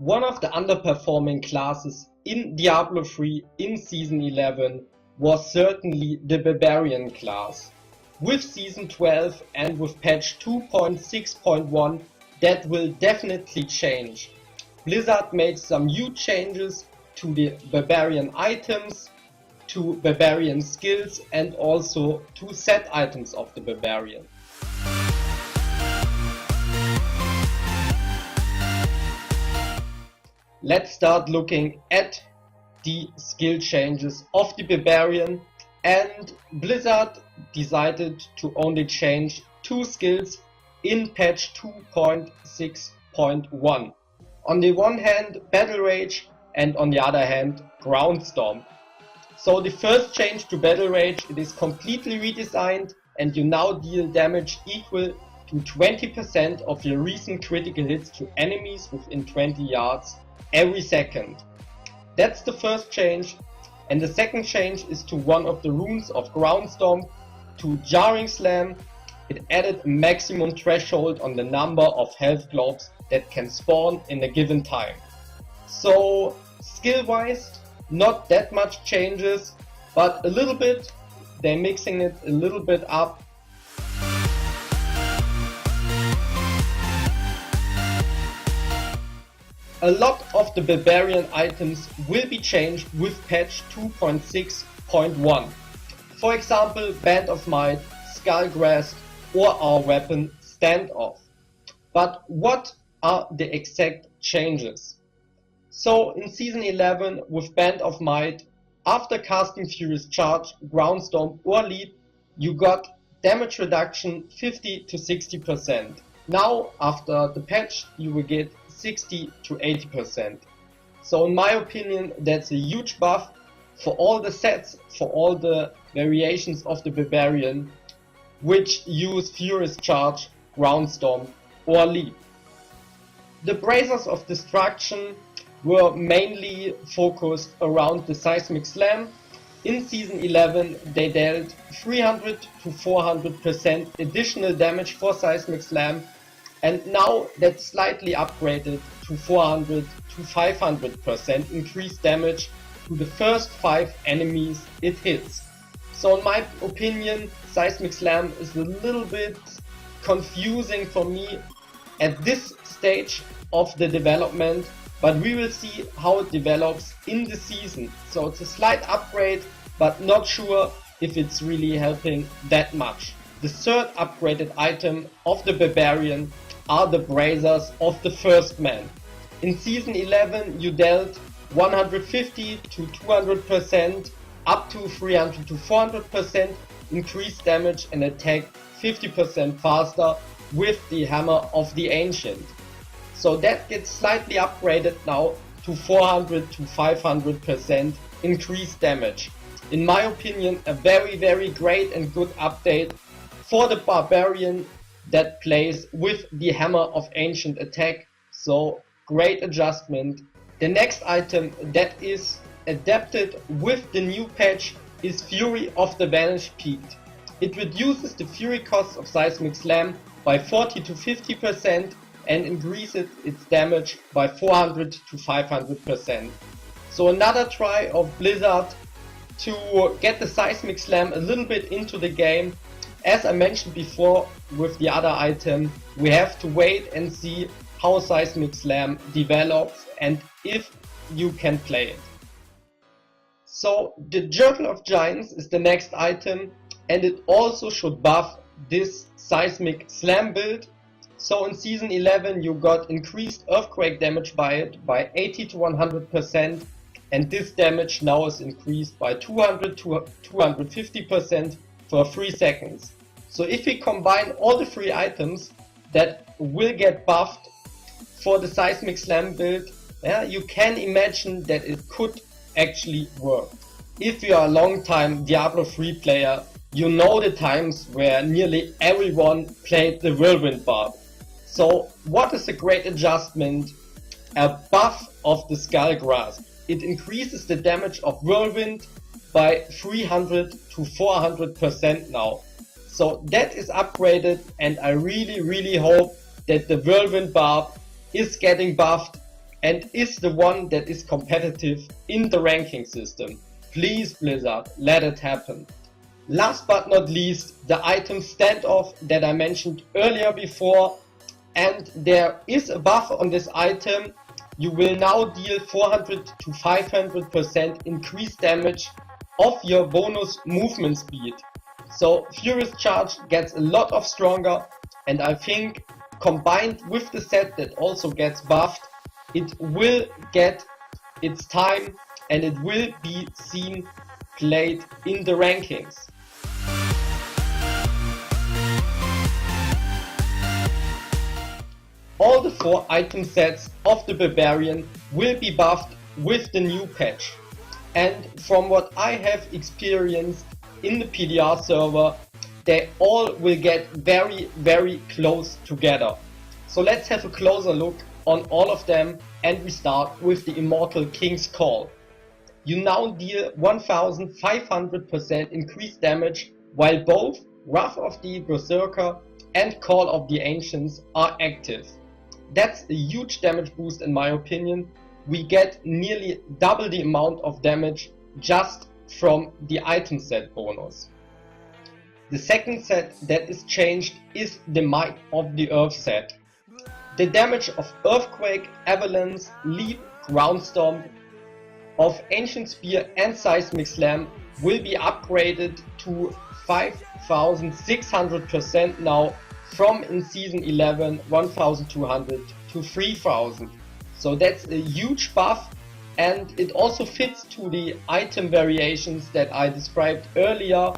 One of the underperforming classes in Diablo 3 in Season 11 was certainly the Barbarian class. With Season 12 and with patch 2.6.1 that will definitely change. Blizzard made some huge changes to the Barbarian items, to Barbarian skills and also to set items of the Barbarian. Let's start looking at the skill changes of the Barbarian, and Blizzard decided to only change two skills in patch 2.6.1. On the one hand Battle Rage and on the other hand Ground Stomp. So the first change to Battle Rage, it is completely redesigned and you now deal damage equal to 20% of your recent critical hits to enemies within 20 yards every second. That's the first change, and the second change is to one of the runes of Ground Stomp, to Jarring Slam. It added a maximum threshold on the number of health globes that can spawn in a given time. So skill wise not that much changes, but a little bit, they're mixing it a little bit up. A lot of the Barbarian items will be changed with patch 2.6.1. For example, Band of Might, Skullgrasp or our weapon Standoff. But what are the exact changes? So in Season 11 with Band of Might, after casting Furious Charge, Ground Stomp or Leap, you got damage reduction 50 to 60%. Now after the patch you will get 60 to 80%. So in my opinion that's a huge buff for all the sets, for all the variations of the Barbarian which use Furious Charge, Ground Stomp or Leap. The Bracers of Destruction were mainly focused around the Seismic Slam. In Season 11 they dealt 300 to 400% additional damage for Seismic Slam, and now that's slightly upgraded to 400 to 500% increased damage to the first 5 enemies it hits. So in my opinion Seismic Slam is a little bit confusing for me at this stage of the development, but we will see how it develops in the season. So it's a slight upgrade, but not sure if it's really helping that much. The third upgraded item of the Barbarian are the Bracers of the First Man. In Season 11 you dealt 150 to 200% up to 300 to 400% increased damage and attack 50% faster with the Hammer of the Ancient. So that gets slightly upgraded now to 400 to 500% increased damage. In my opinion a very great and good update for the Barbarian that plays with the Hammer of Ancient attack, so great adjustment. The next item that is adapted with the new patch is Fury of the Vanished Peaked. It reduces the fury cost of Seismic Slam by 40 to 50% and increases its damage by 400 to 500%. So another try of Blizzard to get the Seismic Slam a little bit into the game. As I mentioned before with the other item, we have to wait and see how Seismic Slam develops and if you can play it. So the Journal of Giants is the next item, and it also should buff this Seismic Slam build. So in Season 11 you got increased earthquake damage by it by 80 to 100%, and this damage now is increased by 200 to 250% for 3 seconds. So if we combine all the 3 items that will get buffed for the Seismic Slam build, you can imagine that it could actually work. If you are a long time Diablo 3 player, you know the times where nearly everyone played the Whirlwind Barb. So what is a great adjustment? A buff of the Skullgrasp. It increases the damage of Whirlwind by 300 to 400% now. So that is upgraded, and I really hope that the Whirlwind Barb is getting buffed and is the one that is competitive in the ranking system. Please Blizzard, let it happen. Last but not least, the item standoff that I mentioned earlier before, and there is a buff on this item. You will now deal 400 to 500% increased damage of your bonus movement speed. So Furious Charge gets a lot of stronger, and I think combined with the set that also gets buffed, it will get its time and it will be seen played in the rankings. All the 4 item sets of the Barbarian will be buffed with the new patch. And from what I have experienced in the PDR server, they all will get very close together. So let's have a closer look on all of them, and we start with the Immortal King's Call. You now deal 1500% increased damage while both Wrath of the Berserker and Call of the Ancients are active. That's a huge damage boost in my opinion. We get nearly double the amount of damage just from the item set bonus. The second set that is changed is the Might of the Earth set. The damage of Earthquake, Avalanche, Leap, Ground Stomp, of Ancient Spear and Seismic Slam will be upgraded to 5600% now, from in season 11 1200 to 3000. So that's a huge buff, and it also fits to the item variations that I described earlier,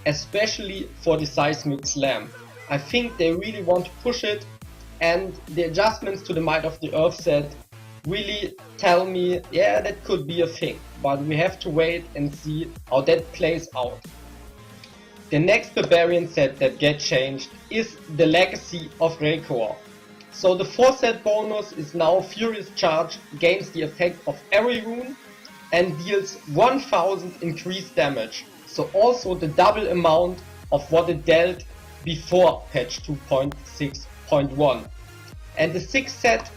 especially for the Seismic Slam. I think they really want to push it, and the adjustments to the Might of the Earth set really tell me, yeah, that could be a thing, but we have to wait and see how that plays out. The next Barbarian set that gets changed is the Legacy of Reikor. So the 4 set bonus is now Furious Charge, gains the effect of every rune and deals 1000 increased damage. So also the double amount of what it dealt before patch 2.6.1. And the 6 set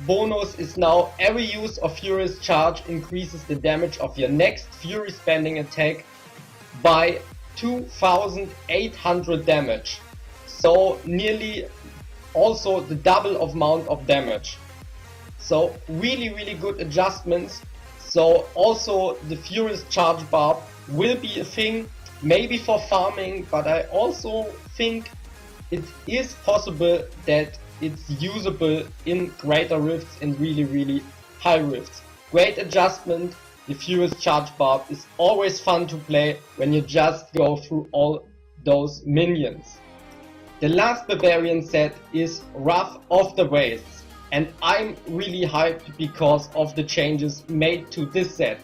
bonus is now every use of Furious Charge increases the damage of your next Fury spending attack by 2800 damage. So nearly also the double amount of damage. So really good adjustments. So also the Furious Charge Barb will be a thing, maybe for farming, but I also think it is possible that it's usable in greater rifts and really high rifts. Great adjustment. The Furious Charge Barb is always fun to play when you just go through all those minions. The last Barbarian set is Wrath of the Wastes, and I'm really hyped because of the changes made to this set.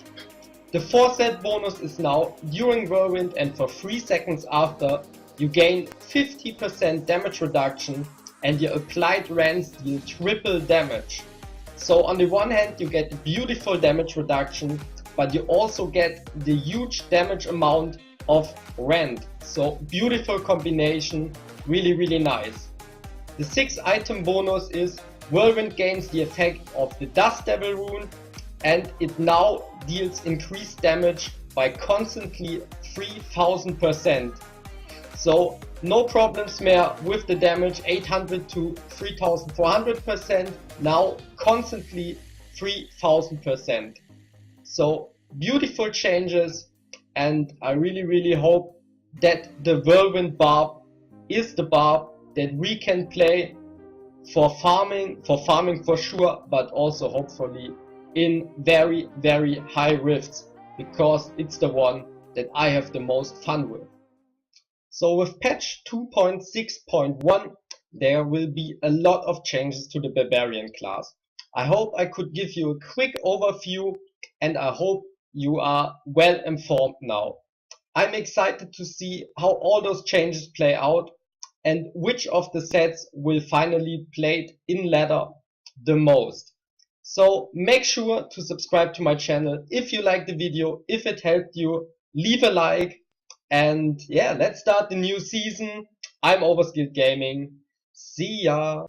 The 4 set bonus is now during Whirlwind, and for 3 seconds after you gain 50% damage reduction and your applied rends deal triple damage. So on the one hand you get beautiful damage reduction, but you also get the huge damage amount of rend. So beautiful combination, really nice. The 6 item bonus is Whirlwind gains the effect of the Dust Devil rune, and it now deals increased damage by constantly 3000%. So no problems more with the damage, 800 to 3400%, now constantly 3000%. So beautiful changes, and I really hope that the Whirlwind Barb is the barb that we can play for farming for sure, but also hopefully in very high rifts, because it's the one that I have the most fun with. So with patch 2.6.1 there will be a lot of changes to the Barbarian class. I hope I could give you a quick overview, and I hope you are well informed now. I'm excited to see how all those changes play out and which of the sets will finally play in ladder the most. So make sure to subscribe to my channel if you liked the video, if it helped you, leave a like, and yeah, let's start the new season. I'm Overskilled Gaming. See ya!